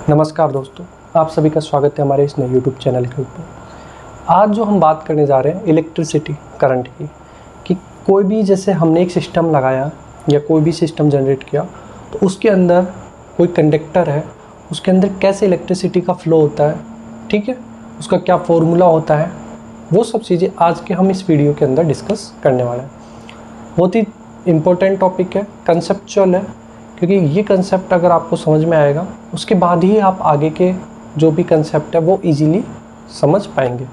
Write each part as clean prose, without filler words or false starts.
नमस्कार दोस्तों, आप सभी का स्वागत है हमारे इस नए YouTube चैनल के ऊपर। आज जो हम बात करने जा रहे हैं इलेक्ट्रिसिटी करंट की, कि कोई भी जैसे हमने एक सिस्टम लगाया या कोई भी सिस्टम जनरेट किया तो उसके अंदर कोई कंडक्टर है, उसके अंदर कैसे इलेक्ट्रिसिटी का फ्लो होता है, ठीक है, उसका क्या फॉर्मूला होता है, वो सब चीज़ें आज के हम इस वीडियो के अंदर डिस्कस करने वाले हैं। बहुत ही इम्पोर्टेंट टॉपिक है, कंसेप्चुअल है, क्योंकि ये कंसेप्ट अगर आपको समझ में आएगा उसके बाद ही आप आगे के जो भी कंसेप्ट है वो इजीली समझ पाएंगे।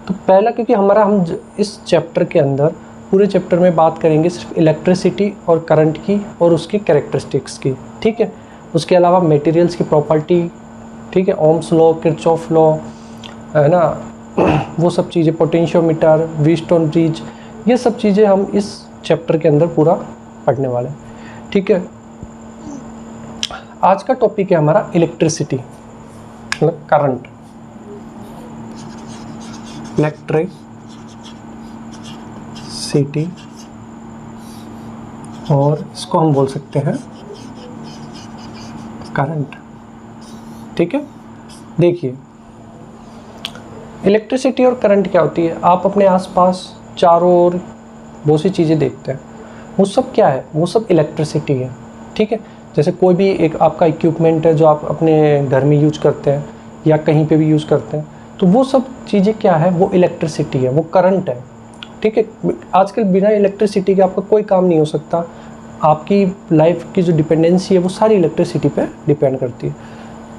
तो पहला, क्योंकि हम इस चैप्टर के अंदर पूरे चैप्टर में बात करेंगे सिर्फ इलेक्ट्रिसिटी और करंट की और उसकी कैरेक्टरिस्टिक्स की, ठीक है। उसके अलावा मटेरियल्स की प्रॉपर्टी, ठीक है, ओम्स लॉ, किरचॉफ लॉ, है ना, वो सब चीज़ें, पोटेंशियोमीटर, व्हीटस्टोन ब्रिज, ये सब चीज़ें हम इस चैप्टर के अंदर पूरा पढ़ने वाले हैं, ठीक है। आज का टॉपिक है हमारा इलेक्ट्रिसिटी, मतलब करंट, इलेक्ट्रिसिटी, और इसको हम बोल सकते हैं करंट, ठीक है। देखिए, इलेक्ट्रिसिटी और करंट क्या होती है। आप अपने आसपास चारों ओर बहुत सी चीज़ें देखते हैं, वो सब क्या है, वो सब इलेक्ट्रिसिटी है, ठीक है। जैसे कोई भी एक आपका इक्विपमेंट है जो आप अपने घर में यूज करते हैं या कहीं पे भी यूज़ करते हैं, तो वो सब चीज़ें क्या है, वो इलेक्ट्रिसिटी है, वो करंट है, ठीक है। आजकल बिना इलेक्ट्रिसिटी के आपका कोई काम नहीं हो सकता। आपकी लाइफ की जो डिपेंडेंसी है वो सारी इलेक्ट्रिसिटी पे डिपेंड करती है।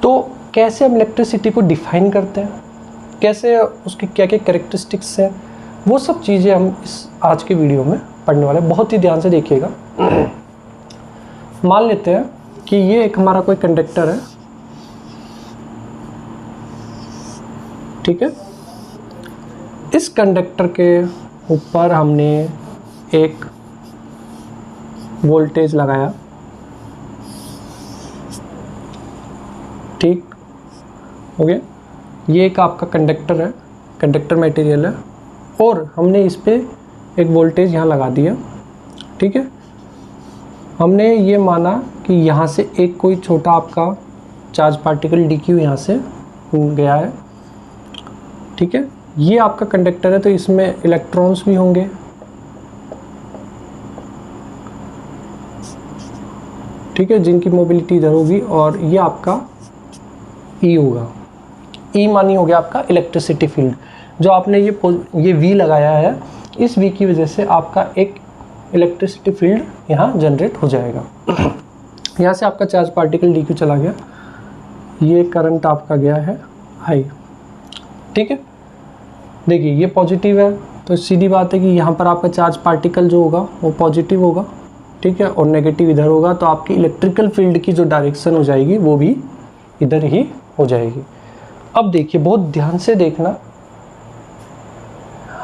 तो कैसे हम इलेक्ट्रिसिटी को डिफाइन करते हैं, कैसे उसकी क्या क्या कैरेक्टरिस्टिक्स हैं, वो सब चीज़ें हम इस आज के वीडियो में पढ़ने वाले हैं। बहुत ही ध्यान से देखिएगा। मान लेते हैं कि ये एक हमारा कोई कंडक्टर है, ठीक है। इस कंडक्टर के ऊपर हमने एक वोल्टेज लगाया, ठीक हो गया। ये एक आपका कंडक्टर है, कंडक्टर मटेरियल है, और हमने इस पे एक वोल्टेज यहाँ लगा दिया, ठीक है। हमने ये माना कि यहाँ से एक कोई छोटा आपका चार्ज पार्टिकल DQ यहाँ से गया है, ठीक है। ये आपका कंडक्टर है, तो इसमें इलेक्ट्रॉन्स भी होंगे, ठीक है, जिनकी मोबिलिटी इधर होगी, और ये आपका E होगा। E मानी हो गया आपका इलेक्ट्रिसिटी फील्ड। जो आपने ये V लगाया है, इस V की वजह से आपका एक इलेक्ट्रिसिटी फील्ड यहाँ जनरेट हो जाएगा। यहाँ से आपका चार्ज पार्टिकल DQ चला गया, ये करंट आपका गया है I, ठीक है। देखिए, ये पॉजिटिव है, तो सीधी बात है कि यहाँ पर आपका चार्ज पार्टिकल जो होगा वो पॉजिटिव होगा, ठीक है, और नेगेटिव इधर होगा, तो आपकी इलेक्ट्रिकल फील्ड की जो डायरेक्शन हो जाएगी वो भी इधर ही हो जाएगी। अब देखिए, बहुत ध्यान से देखना,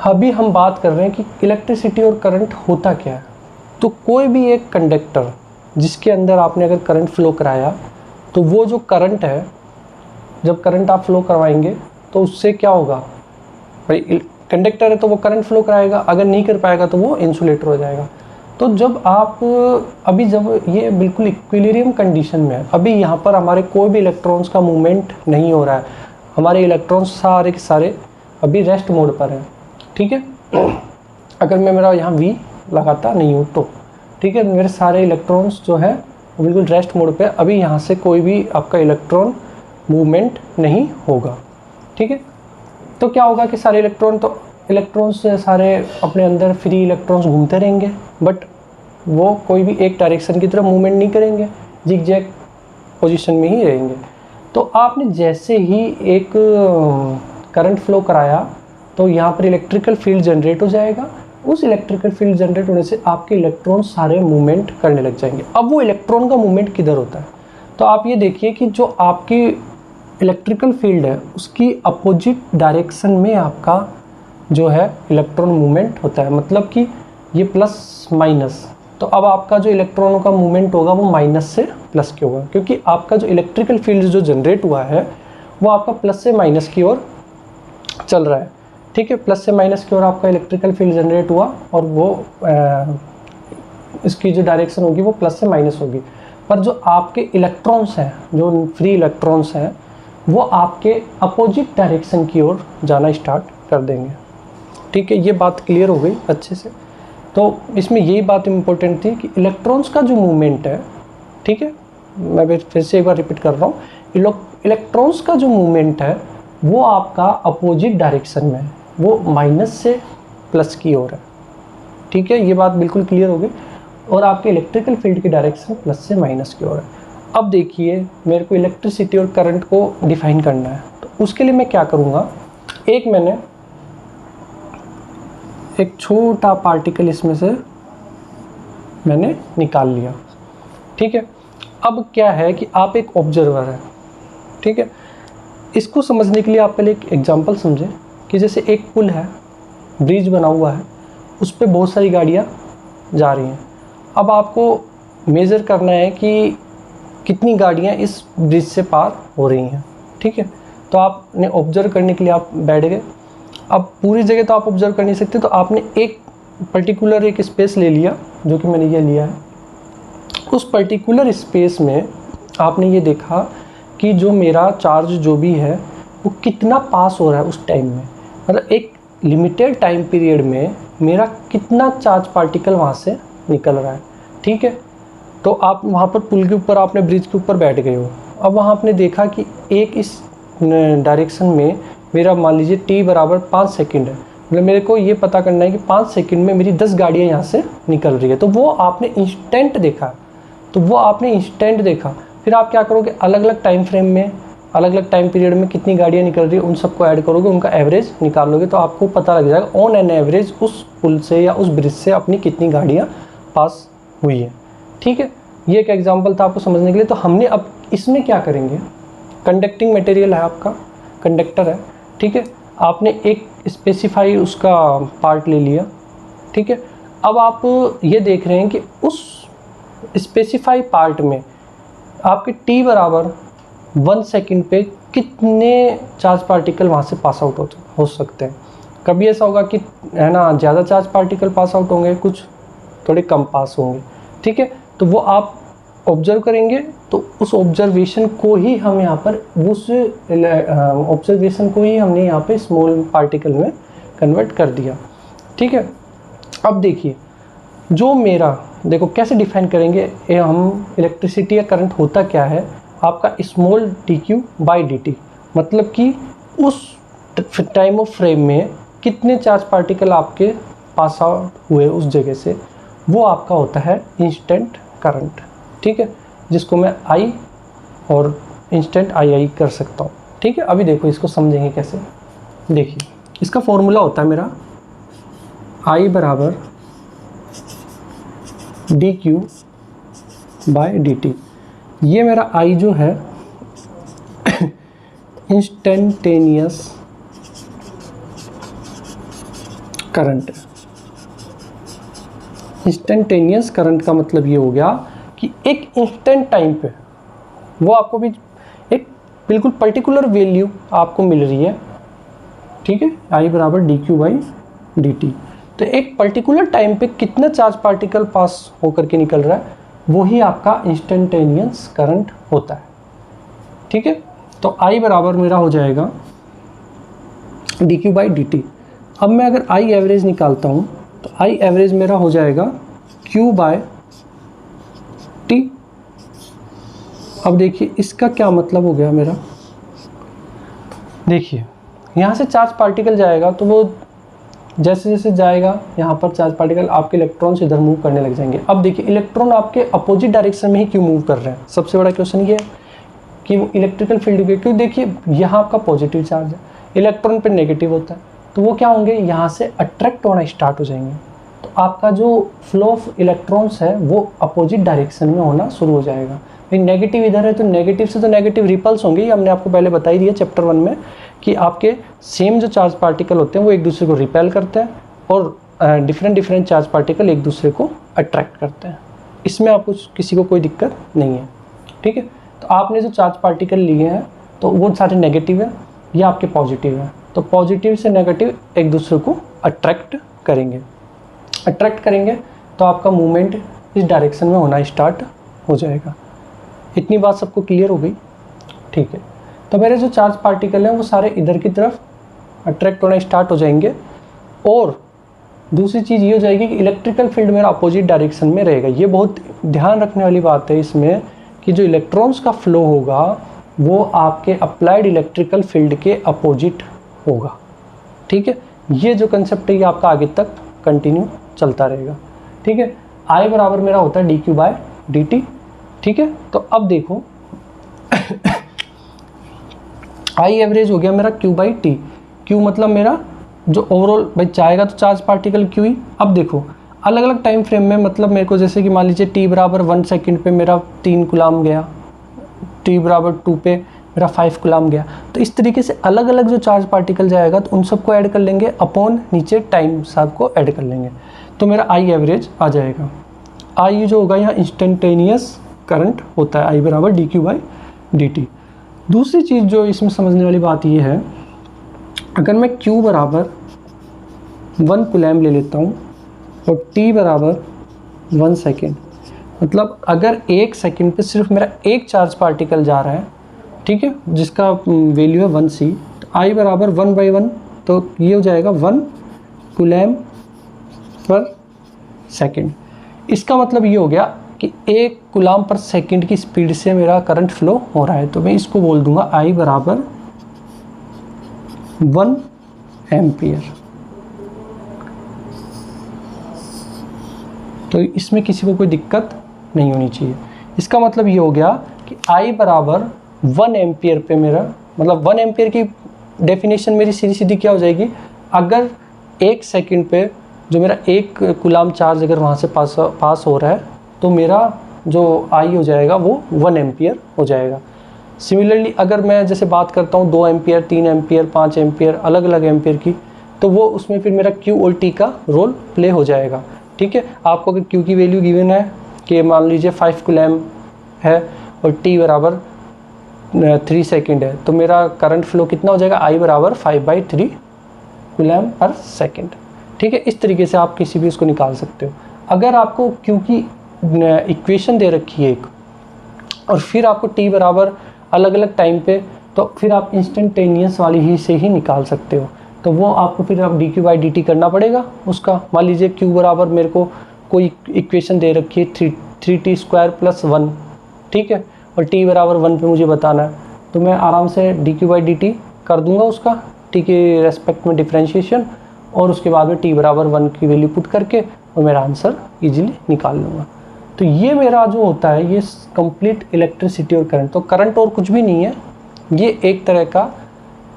अभी हम बात कर रहे हैं कि इलेक्ट्रिसिटी और करंट होता क्या है। तो कोई भी एक कंडक्टर जिसके अंदर आपने अगर करंट फ्लो कराया, तो वो जो करंट है, जब करंट आप फ्लो करवाएंगे तो उससे क्या होगा, भाई कंडक्टर है तो वो करंट फ्लो कराएगा, अगर नहीं कर पाएगा तो वो इंसुलेटर हो जाएगा। तो जब आप जब ये बिल्कुल इक्विलिब्रियम कंडीशन में है, अभी यहाँ पर हमारे कोई भी इलेक्ट्रॉन्स का मूवमेंट नहीं हो रहा है, हमारे इलेक्ट्रॉन्स सारे के सारे अभी रेस्ट मोड पर हैं, ठीक है। अगर मैं मेरा यहाँ V लगाता नहीं हूँ तो, ठीक है, मेरे सारे इलेक्ट्रॉन्स जो है वो बिल्कुल रेस्ट मोड पे, अभी यहाँ से कोई भी आपका इलेक्ट्रॉन मूवमेंट नहीं होगा, ठीक है। तो क्या होगा कि सारे इलेक्ट्रॉन्स सारे अपने अंदर फ्री इलेक्ट्रॉन्स घूमते रहेंगे, बट वो कोई भी एक डायरेक्शन की तरफ मूवमेंट नहीं करेंगे, जिग जैग पोजिशन में ही रहेंगे। तो आपने जैसे ही एक करंट फ्लो कराया तो यहाँ पर इलेक्ट्रिकल फील्ड जनरेट हो जाएगा। उस इलेक्ट्रिकल फील्ड जनरेट होने से आपके इलेक्ट्रॉन सारे मूवमेंट करने लग जाएंगे। अब वो इलेक्ट्रॉन का मूवमेंट किधर होता है, तो आप ये देखिए कि जो आपकी इलेक्ट्रिकल फील्ड है उसकी अपोजिट डायरेक्शन में आपका जो है इलेक्ट्रॉन मूवमेंट होता है, मतलब कि ये प्लस माइनस। तो अब आपका जो इलेक्ट्रॉनों का मूवमेंट होगा वो माइनस से प्लस के होगा, क्योंकि आपका जो इलेक्ट्रिकल फील्ड जो जनरेट हुआ है वो आपका प्लस से माइनस की ओर चल रहा है, ठीक है। प्लस से माइनस की ओर आपका इलेक्ट्रिकल फील्ड जनरेट हुआ और वो इसकी जो डायरेक्शन होगी वो प्लस से माइनस होगी। पर जो आपके इलेक्ट्रॉन्स हैं, जो फ्री इलेक्ट्रॉन्स हैं, वो आपके अपोजिट डायरेक्शन की ओर जाना स्टार्ट कर देंगे। ठीक है, ये बात क्लियर हो गई अच्छे से। तो इसमें यही बात इम्पोर्टेंट थी कि इलेक्ट्रॉन्स का जो मूवमेंट है, ठीक है, मैं फिर से एक बार रिपीट कर रहा हूँ, इलेक्ट्रॉन्स का जो मूवमेंट है वो आपका अपोजिट डायरेक्शन में, वो माइनस से प्लस की ओर है। ठीक है, ये बात बिल्कुल क्लियर हो गई। और आपके इलेक्ट्रिकल फील्ड की डायरेक्शन प्लस से माइनस की ओर है। अब देखिए, मेरे को इलेक्ट्रिसिटी और करंट को डिफाइन करना है, तो उसके लिए मैं क्या करूँगा, मैंने एक छोटा पार्टिकल इसमें से मैंने निकाल लिया। ठीक है, अब क्या है कि आप एक ऑब्जर्वर हैं। ठीक है, इसको समझने के लिए आप पहले एक एग्जांपल समझें कि जैसे एक पुल है, ब्रिज बना हुआ है, उस पर बहुत सारी गाड़ियाँ जा रही हैं। अब आपको मेज़र करना है कि कितनी गाड़ियाँ इस ब्रिज से पार हो रही हैं। ठीक है, तो आपने ऑब्जर्व करने के लिए आप बैठ गए। अब पूरी जगह तो आप ऑब्जर्व कर नहीं सकते, तो आपने एक पर्टिकुलर एक स्पेस ले लिया, जो कि मैंने ये लिया है। उस पर्टिकुलर स्पेस में आपने ये देखा कि जो मेरा चार्ज जो भी है वो कितना पास हो रहा है उस टाइम में, मतलब एक लिमिटेड टाइम पीरियड में मेरा कितना चार्ज पार्टिकल वहाँ से निकल रहा है। ठीक है, तो आप वहाँ पर पुल के ऊपर, आपने ब्रिज के ऊपर बैठ गए हो। अब वहाँ आपने देखा कि एक इस डायरेक्शन में मेरा मान लीजिए t बराबर 5 सेकंड है, मतलब मेरे को ये पता करना है कि 5 सेकंड में मेरी 10 गाड़ियाँ यहाँ से निकल रही है। तो वो आपने इंस्टेंट देखा, फिर आप क्या करोगे, अलग अलग टाइम फ्रेम में, अलग अलग टाइम पीरियड में कितनी गाड़ियाँ निकल रही है उन सबको ऐड करोगे, उनका एवरेज निकालोगे, तो आपको पता लग जाएगा ऑन एन एवरेज उस पुल से या उस ब्रिज से अपनी कितनी गाड़ियाँ पास हुई है। ठीक है, ये एक एग्जांपल था आपको समझने के लिए। तो हमने अब इसमें क्या करेंगे, कंडक्टिंग मटेरियल है आपका, कंडक्टर है। ठीक है, आपने एक स्पेसिफाई उसका पार्ट ले लिया। ठीक है, अब आप ये देख रहे हैं कि उस स्पेसिफाई पार्ट में आपके t बराबर 1 सेकंड पे कितने चार्ज पार्टिकल वहाँ से पास आउट हो सकते हैं। कभी ऐसा होगा कि है ना, ज़्यादा चार्ज पार्टिकल पास आउट होंगे, कुछ थोड़े कम पास होंगे। ठीक है, तो वो आप ऑब्जर्व करेंगे, तो उस ऑब्जर्वेशन को ही हम यहाँ पर हमने यहाँ पे स्मॉल पार्टिकल में कन्वर्ट कर दिया। ठीक है, अब देखिए, जो मेरा, देखो कैसे डिफाइन करेंगे ये हम, इलेक्ट्रिसिटी या करंट होता क्या है आपका, स्मॉल dq बाई dt, मतलब कि उस टाइम ऑफ फ्रेम में कितने चार्ज पार्टिकल आपके पास आउट हुए उस जगह से, वो आपका होता है इंस्टेंट करंट। ठीक है, जिसको मैं I और इंस्टेंट II कर सकता हूँ। ठीक है, अभी देखो इसको समझेंगे कैसे। देखिए, इसका फॉर्मूला होता है मेरा I बराबर dq बाय dt। ये मेरा I जो है इंस्टेंटेनियस करंट है। इंस्टेंटेनियस करंट का मतलब ये हो गया कि एक इंस्टेंट टाइम पे वो आपको भी एक बिल्कुल पर्टिकुलर वैल्यू आपको मिल रही है। ठीक है, I बराबर dq बाई dt। तो एक पर्टिकुलर टाइम पे कितना चार्ज पार्टिकल पास होकर के निकल रहा है, वही आपका इंस्टेंटेनियस करंट होता है। ठीक है, तो I बराबर मेरा हो जाएगा dq बाई dt। अब मैं अगर I एवरेज निकालता हूँ तो I एवरेज मेरा हो जाएगा q बाय t। अब देखिए इसका क्या मतलब हो गया मेरा, देखिए यहाँ से चार्ज पार्टिकल जाएगा, तो वो जैसे जैसे जाएगा यहाँ पर चार्ज पार्टिकल, आपके इलेक्ट्रॉन्स इधर मूव करने लग जाएंगे। अब देखिए इलेक्ट्रॉन आपके अपोजिट डायरेक्शन में ही क्यों मूव कर रहे हैं, सबसे बड़ा क्वेश्चन ये है कि वो इलेक्ट्रिकल फील्ड के, क्योंकि देखिए यहाँ आपका पॉजिटिव चार्ज है, इलेक्ट्रॉन पे नेगेटिव होता है, तो वो क्या होंगे, यहाँ से अट्रैक्ट होना स्टार्ट हो जाएंगे। तो आपका जो फ्लो ऑफ इलेक्ट्रॉन्स है वो अपोजिट डायरेक्शन में होना शुरू हो जाएगा। नेगेटिव इधर है तो नेगेटिव से तो नेगेटिव रिपल्स होंगे, ये हमने आपको पहले बताई दिया चैप्टर 1 में कि आपके सेम जो चार्ज पार्टिकल होते हैं वो एक दूसरे को रिपेल करते हैं और डिफरेंट चार्ज पार्टिकल एक दूसरे को अट्रैक्ट करते हैं। इसमें आपको किसी को कोई दिक्कत नहीं है। ठीक है, तो आपने जो चार्ज पार्टिकल लिए हैं तो वो सारे नेगेटिव है या आपके पॉजिटिव है, तो पॉजिटिव से नेगेटिव एक दूसरे को अट्रैक्ट करेंगे तो आपका मूवमेंट इस डायरेक्शन में होना स्टार्ट हो जाएगा। इतनी बात सबको क्लियर हो गई? ठीक है, तो मेरे जो चार्ज पार्टिकल हैं वो सारे इधर की तरफ अट्रैक्ट होना स्टार्ट हो जाएंगे, और दूसरी चीज़ ये हो जाएगी कि इलेक्ट्रिकल फील्ड मेरा अपोजिट डायरेक्शन में रहेगा। ये बहुत ध्यान रखने वाली बात है इसमें कि जो इलेक्ट्रॉन्स का फ्लो होगा वो आपके अप्लाइड इलेक्ट्रिकल फील्ड के अपोजिट होगा। ठीक है, ये जो कंसेप्ट है ये आपका आगे तक कंटिन्यू चलता रहेगा। ठीक है, I बराबर मेरा होता है dq बाय dt। ठीक है, तो अब देखो I एवरेज हो गया मेरा q बाई टी। q मतलब मेरा जो ओवरऑल भाई चाहेगा तो चार्ज पार्टिकल q ही। अब देखो अलग अलग टाइम फ्रेम में, मतलब मेरे को जैसे कि मान लीजिए t बराबर 1 सेकेंड पे मेरा 3 कूलम गया, t बराबर 2 पे मेरा 5 कूलम गया, तो इस तरीके से अलग अलग जो चार्ज पार्टिकल जाएगा तो उन सबको ऐड कर लेंगे अपॉन नीचे टाइम साहब को ऐड कर लेंगे, तो मेरा I एवरेज आ जाएगा। I जो होगा यहाँ इंस्टेंटेनियस करंट होता है, I बराबर dq बाई dt। दूसरी चीज़ जो इसमें समझने वाली बात ये है, अगर मैं q बराबर 1 कूलम ले लेता हूँ और t बराबर 1 सेकेंड, मतलब अगर 1 सेकेंड पे सिर्फ मेरा एक चार्ज पार्टिकल जा रहा है, ठीक है, जिसका वैल्यू है 1c, तो I बराबर 1 बाई 1, तो ये हो जाएगा 1 कूलम पर सेकेंड। इसका मतलब ये हो गया कि 1 कूलम पर सेकेंड की स्पीड से मेरा करंट फ्लो हो रहा है, तो मैं इसको बोल दूंगा I बराबर 1 एम्पियर। तो इसमें किसी को कोई दिक्कत नहीं होनी चाहिए। इसका मतलब ये हो गया कि I बराबर 1 एम्पियर पे मेरा, मतलब 1 एम्पियर की डेफिनेशन मेरी सीधी सीधी क्या हो जाएगी, अगर 1 सेकेंड पे जो मेरा 1 कूलम चार्ज अगर वहाँ से पास हो रहा है तो मेरा जो I हो जाएगा वो 1 एम्पियर हो जाएगा। सिमिलरली अगर मैं जैसे बात करता हूँ 2 एम्पियर, 3 एम्पियर, 5 एम्पियर, अलग अलग एम्पियर की, तो वो उसमें फिर मेरा Q और T का रोल प्ले हो जाएगा। ठीक है, आपको अगर Q की वैल्यू गिवन है कि मान लीजिए 5 कूलम है और T बराबर 3 सेकेंड है, तो मेरा करंट फ्लो कितना हो जाएगा, I बराबर 5/3 कूलम पर सेकेंड। ठीक है, इस तरीके से आप किसी भी उसको निकाल सकते हो। अगर आपको Q की इक्वेशन दे रखी है एक, और फिर आपको T बराबर अलग अलग टाइम पे, तो फिर आप इंस्टेंटेनियस वाली ही से ही निकाल सकते हो। तो वो आपको फिर आप dq बाई dt करना पड़ेगा उसका। मान लीजिए Q बराबर मेरे को कोई इक्वेशन दे रखी है 3t स्क्वायर प्लस 1, ठीक है, और T बराबर 1 पे मुझे बताना है, तो मैं आराम से dq बाई dt कर दूंगा उसका T के रेस्पेक्ट में डिफ्रेंशिएशन, और उसके बाद में T बराबर 1 की वैल्यू पुट करके और मेरा आंसर ईजिली निकाल लूँगा। तो ये मेरा जो होता है ये कंप्लीट इलेक्ट्रिसिटी और करंट। तो करंट और कुछ भी नहीं है, ये एक तरह का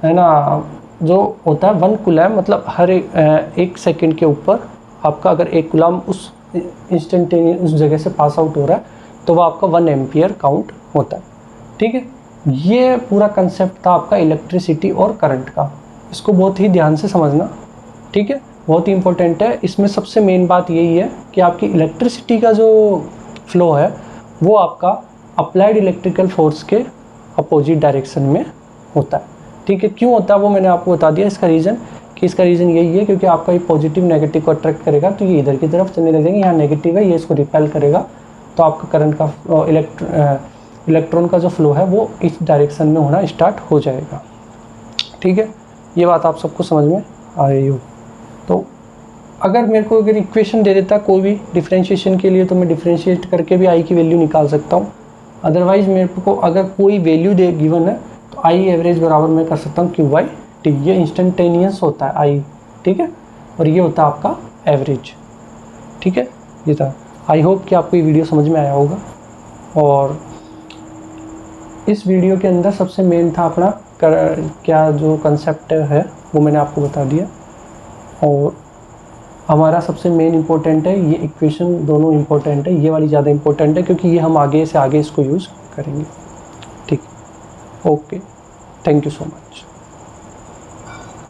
है ना जो होता है 1 कूलम, मतलब हर एक सेकंड के ऊपर आपका अगर 1 कूलम उस इंस्टेंटेनियस उस जगह से पास आउट हो रहा है तो वो आपका 1 एम्पियर काउंट होता है। ठीक है, ये पूरा कंसेप्ट था आपका इलेक्ट्रिसिटी और करंट का। इसको बहुत ही ध्यान से समझना, ठीक है, बहुत ही इंपॉर्टेंट है। इसमें सबसे मेन बात यही है कि आपकी इलेक्ट्रिसिटी का जो फ्लो है वो आपका अप्लाइड इलेक्ट्रिकल फोर्स के अपोजिट डायरेक्शन में होता है। ठीक है, क्यों होता है वो मैंने आपको बता दिया। इसका रीज़न यही है क्योंकि आपका ये पॉजिटिव नेगेटिव को अट्रैक्ट करेगा, तो ये इधर की तरफ चलने लगेंगे। यहाँ नेगेटिव है, ये इसको रिपेल करेगा, तो आपका करंट का इलेक्ट्रॉन का जो फ्लो है वो इस डायरेक्शन में होना स्टार्ट हो जाएगा। ठीक है, ये बात आप सबको समझ में आ रही हो। तो अगर मेरे को अगर इक्वेशन दे देता कोई भी डिफरेंशिएशन के लिए, तो मैं डिफरेंशिएट करके भी I की वैल्यू निकाल सकता हूँ। अदरवाइज़ मेरे को अगर कोई वैल्यू दे गिवन है तो I एवरेज बराबर मैं कर सकता हूँ Q बाई टी। ये इंस्टेंटेनियस होता है I, ठीक है, और ये होता है आपका एवरेज। ठीक है, ये था। आई होप कि आपको ये वीडियो समझ में आया होगा। और इस वीडियो के अंदर सबसे मेन था अपना क्या जो कंसेप्ट है वो मैंने आपको बता दिया। और हमारा सबसे मेन इम्पोर्टेंट है ये इक्वेशन, दोनों इम्पोर्टेंट है, ये वाली ज़्यादा इम्पोर्टेंट है क्योंकि ये हम आगे से आगे इसको यूज़ करेंगे। ठीक, okay, thank you so much.